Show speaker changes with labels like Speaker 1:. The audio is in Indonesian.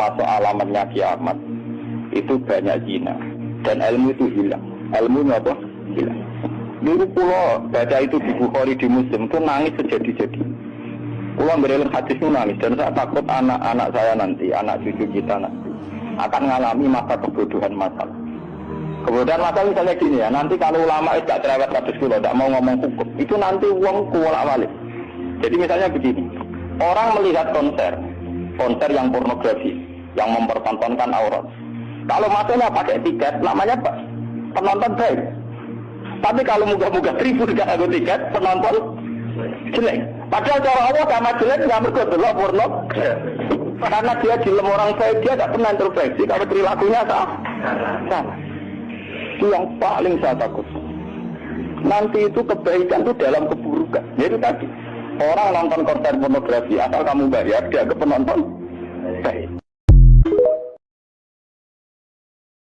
Speaker 1: termasuk alamatnya kiamat itu banyak zina dan ilmu itu hilang. Ilmu apa? Hilang. Dulu pulau baca itu di Bukhari di Muslim itu nangis sejadi-jadi. Pulau berelang hadis itu nangis dan saya takut anak-anak saya nanti, anak cucu kita nanti akan mengalami masa kebodohan masalah. Kebodohan masalah misalnya gini ya, nanti kalau ulama itu tidak cerewet 100 kilo, tidak mau ngomong hukum, itu nanti uang kuwalak balik. Jadi misalnya begini, orang melihat konser yang pornografi, yang mempertontonkan aurat. Kalau masuknya pakai tiket, namanya apa? Penonton baik. Tapi kalau muka-muka tribun gak ada tiket, penonton jelek. Padahal cara Allah sama jelek nggak berkodoh porno. Karena dia dilem orang baik, dia tidak pernah introspeksi kalau perilakunya sama. Itu yang paling saya takut. Nanti itu kebaikan itu dalam keburukan. Jadi tadi orang nonton konser pornografi asal kamu bayar, dia ke penonton